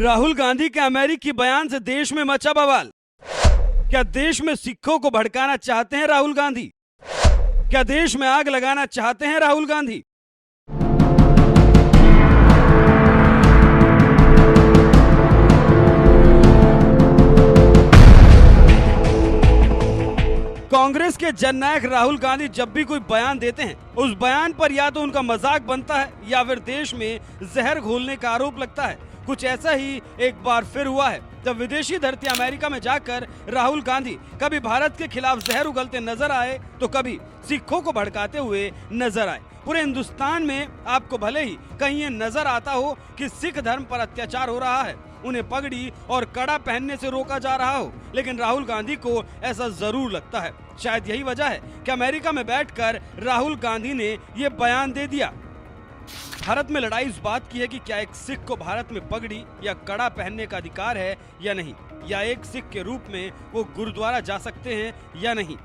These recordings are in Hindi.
राहुल गांधी के अमेरिकी बयान से देश में मचा बवाल। क्या देश में सिखों को भड़काना चाहते हैं राहुल गांधी? क्या देश में आग लगाना चाहते हैं राहुल गांधी? कांग्रेस के जननायक राहुल गांधी जब भी कोई बयान देते हैं, उस बयान पर या तो उनका मजाक बनता है या फिर देश में जहर घोलने का आरोप लगता है। कुछ ऐसा ही एक बार फिर हुआ है जब विदेशी धरती अमेरिका में जाकर राहुल गांधी कभी भारत के खिलाफ जहर उगलते नजर आए तो कभी सिखों को भड़काते हुए नजर आए। पूरे हिंदुस्तान में आपको भले ही कहीं ये नजर आता हो कि सिख धर्म पर अत्याचार हो रहा है, उन्हें पगड़ी और कड़ा पहनने से रोका जा रहा हो, लेकिन राहुल गांधी को ऐसा जरूर लगता है। शायद यही वजह है कि अमेरिका में बैठकर राहुल गांधी ने ये बयान दे दिया। भारत में लड़ाई इस बात की है कि क्या एक सिख को भारत में पगड़ी या कड़ा पहनने का अधिकार है या नहीं, या एक सिख के रूप में वो गुरुद्वारा जा सकते हैं या नहीं।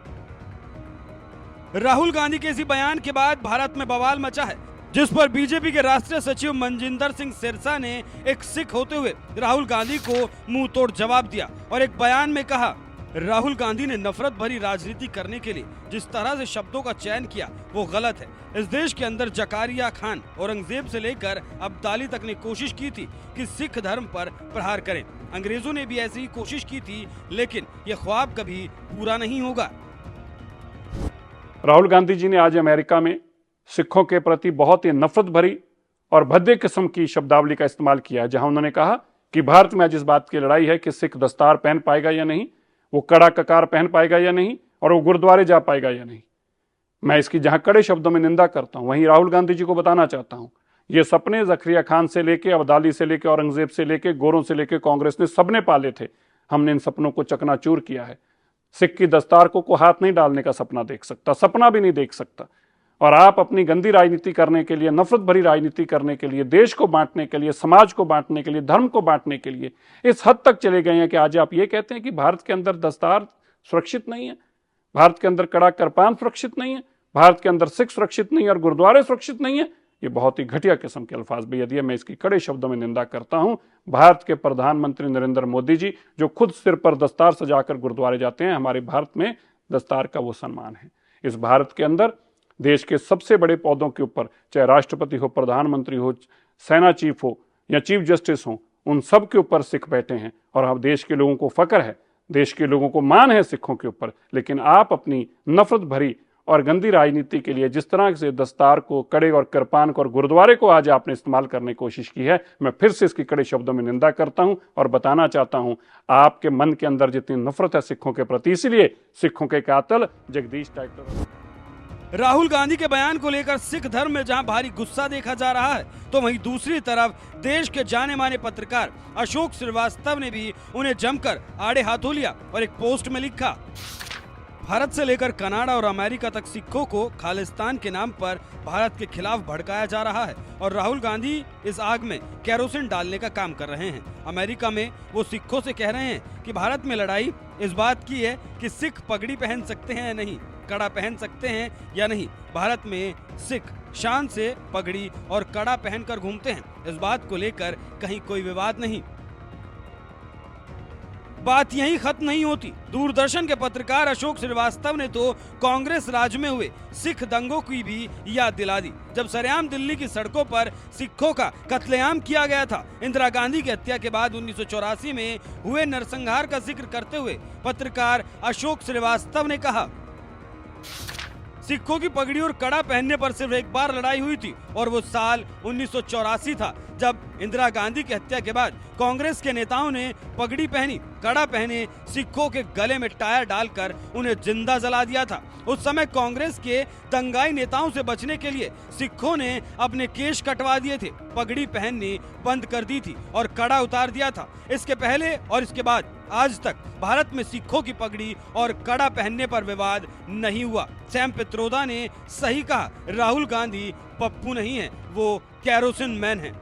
राहुल गांधी के इसी बयान के बाद भारत में बवाल मचा है, जिस पर बीजेपी के राष्ट्रीय सचिव मनजिंदर सिंह सिरसा ने एक सिख होते हुए राहुल गांधी को मुंह तोड़ जवाब दिया और एक बयान में कहा, राहुल गांधी ने नफरत भरी राजनीति करने के लिए जिस तरह से शब्दों का चयन किया वो गलत है। इस देश के अंदर जकारिया खान, औरंगजेब से लेकर अब्दाली तक ने कोशिश की थी कि सिख धर्म पर प्रहार करें। अंग्रेजों ने भी ऐसी ही कोशिश की थी, लेकिन ये ख्वाब कभी पूरा नहीं होगा। राहुल गांधी जी ने आज अमेरिका में सिखों के प्रति बहुत ही नफरत भरी और भद्दे किस्म की शब्दावली का इस्तेमाल किया है, जहां उन्होंने कहा कि भारत में आज इस बात की लड़ाई है कि सिख दस्तार पहन पाएगा या नहीं, वो कड़ा ककार पहन पाएगा या नहीं, और वो गुरुद्वारे जा पाएगा या नहीं। मैं इसकी जहां कड़े शब्दों में निंदा करता हूं, वहीं राहुल गांधी जी को बताना चाहता हूं, ये सपने जकरिया खान से लेके, अब्दाली से लेके, औरंगजेब से लेके, गोरों से लेके कांग्रेस ने सबने पाले थे। हमने इन सपनों को चकनाचूर किया है। सिख की दस्तार को हाथ नहीं डालने का सपना देख सकता, सपना भी नहीं देख सकता। और आप अपनी गंदी राजनीति करने के लिए, नफरत भरी राजनीति करने के लिए, देश को बांटने के लिए, समाज को बांटने के लिए, धर्म को बांटने के लिए इस हद तक चले गए हैं कि आज आप ये कहते हैं कि भारत के अंदर दस्तार सुरक्षित नहीं है, भारत के अंदर कड़ा कृपान सुरक्षित नहीं है, भारत के अंदर सिख सुरक्षित नहीं है और गुरुद्वारे सुरक्षित नहीं है। ये बहुत ही घटिया किस्म के अल्फाज बेहद है। मैं इसकी कड़े शब्दों में निंदा करता हूं। भारत के प्रधानमंत्री नरेंद्र मोदी जी जो खुद सिर पर दस्तार सजाकर गुरुद्वारे जाते हैं, हमारे भारत में दस्तार का वो सम्मान है। इस भारत के अंदर देश के सबसे बड़े पदों के ऊपर, चाहे राष्ट्रपति हो, प्रधानमंत्री हो, सेना चीफ हो या चीफ जस्टिस हो, उन सब के ऊपर सिख बैठे हैं और अब देश के लोगों को फक्र है, देश के लोगों को मान है सिखों के ऊपर। लेकिन आप अपनी नफरत भरी और गंदी राजनीति के लिए जिस तरह से दस्तार को, कड़े और कृपान को और गुरुद्वारे को आज आपने इस्तेमाल करने की कोशिश की है, मैं फिर से इसकी कड़े शब्दों में निंदा करता हूं और बताना चाहता हूं, आपके मन के अंदर जितनी नफरत है सिखों के प्रति, इसलिए सिखों के कातिल जगदीश टाइटलर। राहुल गांधी के बयान को लेकर सिख धर्म में जहां भारी गुस्सा देखा जा रहा है, तो वहीं दूसरी तरफ देश के जाने माने पत्रकार अशोक श्रीवास्तव ने भी उन्हें जमकर आड़े हाथों लिया और एक पोस्ट में लिखा, भारत से लेकर कनाडा और अमेरिका तक सिखों को खालिस्तान के नाम पर भारत के खिलाफ भड़काया जा रहा है और राहुल गांधी इस आग में केरोसिन डालने का काम कर रहे हैं। अमेरिका में वो सिखों से कह रहे हैं कि भारत में लड़ाई इस बात की है कि सिख पगड़ी पहन सकते हैं या नहीं, कड़ा पहन सकते हैं या नहीं। भारत में सिख शान से पगड़ी और कड़ा पहनकर घूमते हैं, इस बात को लेकर कहीं कोई विवाद नहीं। बात यहीं खत्म नहीं होती। दूरदर्शन के पत्रकार अशोक श्रीवास्तव ने तो कांग्रेस राज में हुए सिख दंगों की भी याद दिला दी, जब सरेआम दिल्ली की सड़कों पर सिखों का कत्लेआम किया गया था। इंदिरा गांधी की हत्या के बाद 1984 में हुए नरसंहार का जिक्र करते हुए पत्रकार अशोक श्रीवास्तव ने कहा, सिखों की पगड़ी और कड़ा पहनने पर सिर्फ एक बार लड़ाई हुई थी और वो साल 1984 था, जब इंदिरा गांधी की हत्या के बाद कांग्रेस के नेताओं ने पगड़ी पहनी, कड़ा पहने, सिखों के गले में टायर डालकर उन्हें जिंदा जला दिया था। उस समय कांग्रेस के दंगाई नेताओं से बचने के लिए सिखों ने अपने केश कटवा दिए थे, पगड़ी पहननी बंद कर दी थी और कड़ा उतार दिया था। इसके पहले और इसके बाद आज तक भारत में सिखों की पगड़ी और कड़ा पहनने पर विवाद नहीं हुआ। सैम पित्रोदा ने सही कहा, राहुल गांधी पप्पू नहीं है, वो केरोसिन मैन है।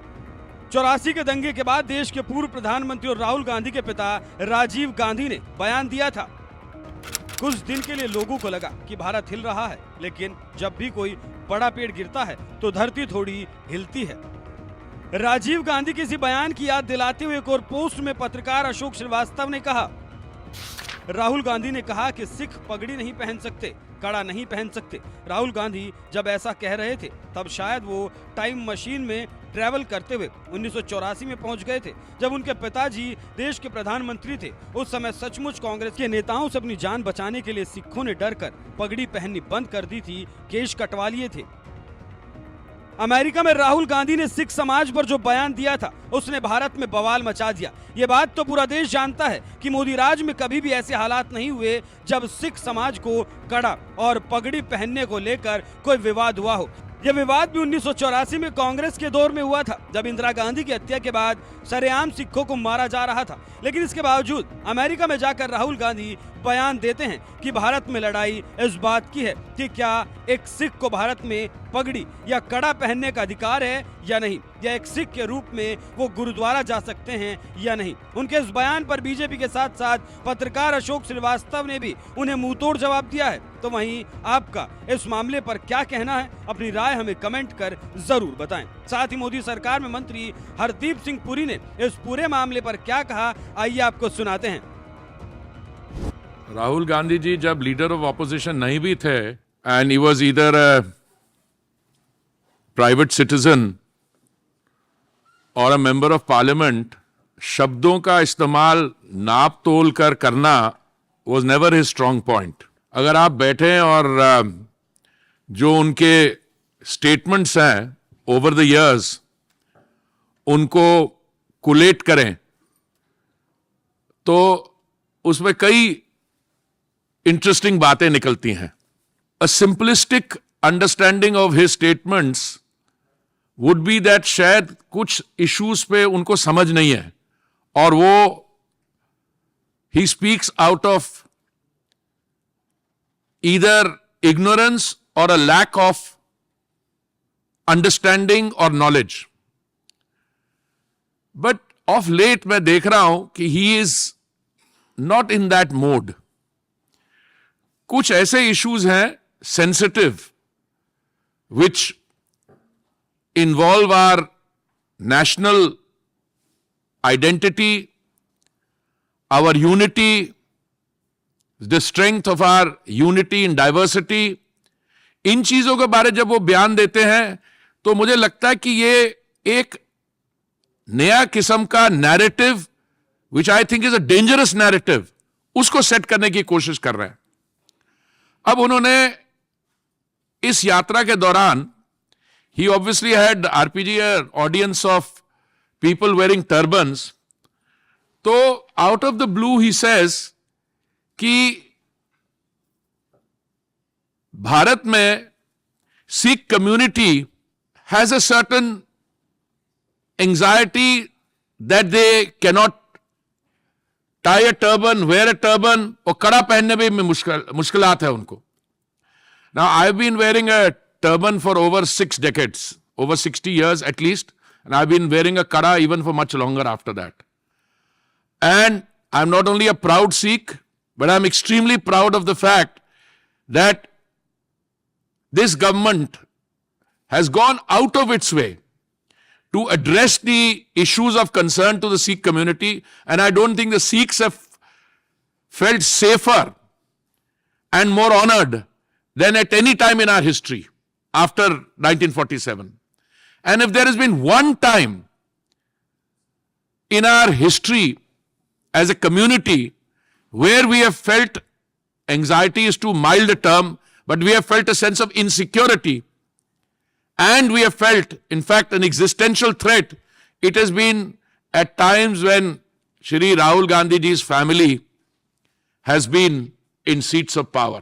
84 के दंगे के बाद देश के पूर्व प्रधानमंत्री और राहुल गांधी के पिता राजीव गांधी ने बयान दिया था, कुछ दिन के लिए लोगों को लगा कि भारत हिल रहा है, लेकिन जब भी कोई बड़ा पेड़ गिरता है तो धरती थोड़ी हिलती है। राजीव गांधी के इसी बयान की याद दिलाते हुए एक और पोस्ट में पत्रकार अशोक श्रीवास्तव ने कहा, राहुल गांधी ने कहा कि सिख पगड़ी नहीं पहन सकते, कड़ा नहीं पहन सकते। राहुल गांधी जब ऐसा कह रहे थे तब शायद वो टाइम मशीन में ट्रैवल करते हुए 1984 में पहुंच गए थे, जब उनके पिताजी देश के प्रधानमंत्री थे। उस समय सचमुच कांग्रेस के नेताओं से अपनी जान बचाने के लिए सिखों ने डरकर पगड़ी पहननी बंद कर दी थी, केश कटवा लिए थे। अमेरिका में राहुल गांधी ने सिख समाज पर जो बयान दिया था उसने भारत में बवाल मचा दिया। ये बात तो पूरा देश जानता है कि मोदी राज में कभी भी ऐसे हालात नहीं हुए जब सिख समाज को कड़ा और पगड़ी पहनने को लेकर कोई विवाद हुआ हो। यह विवाद भी 1984 में कांग्रेस के दौर में हुआ था, जब इंदिरा गांधी की हत्या के बाद सरेआम सिखों को मारा जा रहा था। लेकिन इसके बावजूद अमेरिका में जाकर राहुल गांधी बयान देते हैं कि भारत में लड़ाई इस बात की है कि क्या एक सिख को भारत में पगड़ी या कड़ा पहनने का अधिकार है या नहीं, या एक सिख के रूप में वो गुरुद्वारा जा सकते हैं या नहीं। उनके इस बयान पर बीजेपी के साथ साथ पत्रकार अशोक श्रीवास्तव ने भी उन्हें मुंहतोड़ जवाब दिया है। तो वहीं आपका इस मामले पर क्या कहना है, अपनी राय हमें कमेंट कर जरूर बताएं। साथ ही मोदी सरकार में मंत्री हरदीप सिंह पुरी ने इस पूरे मामले पर क्या कहा, आइए आपको सुनाते हैं। राहुल गांधी जी जब लीडर ऑफ ऑपोजिशन नहीं भी थे and he was either a private citizen और अ मेंबर ऑफ पार्लियामेंट, शब्दों का इस्तेमाल नाप तोल कर करना was never his strong point. अगर आप बैठे और जो उनके स्टेटमेंट्स हैं ओवर द इयर्स उनको कुलेट करें तो उसमें कई इंटरेस्टिंग बातें निकलती हैं। A simplistic understanding of his statements would be that शायद कुछ इश्यूज पे उनको समझ नहीं है और वो he speaks out of either ignorance और अ लैक ऑफ अंडरस्टैंडिंग और नॉलेज। बट ऑफ लेट मैं देख रहा हूं कि he is not in that mode. कुछ ऐसे इश्यूज हैं sensitive which involve our national identity, our unity, the strength of our unity in diversity. इन चीजों के बारे जब वो बयान देते हैं तो मुझे लगता है कि ये एक नया किस्म का narrative which I think is a dangerous narrative उसको सेट करने की कोशिश कर रहे हैं। अब उन्होंने इस यात्रा के दौरान he obviously had RPG audience of people wearing turbans. So out of the blue he says कि भारत में Sikh community has a certain anxiety that they cannot tie a turban, wear a turban और कड़ा पहनने में मुश्किलात है उनको। Now I've been wearing a turban for over 6 decades, over 60 years at least, and I've been wearing a kada even for much longer after that. And I'm not only a proud Sikh, but I'm extremely proud of the fact that this government has gone out of its way to address the issues of concern to the Sikh community, and I don't think the Sikhs have felt safer and more honored than at any time in our history after 1947. And if there has been one time in our history as a community where we have felt, anxiety is too mild a term, but we have felt a sense of insecurity and we have felt, in fact, an existential threat, it has been at times when Shri Rahul Gandhi ji's family has been in seats of power.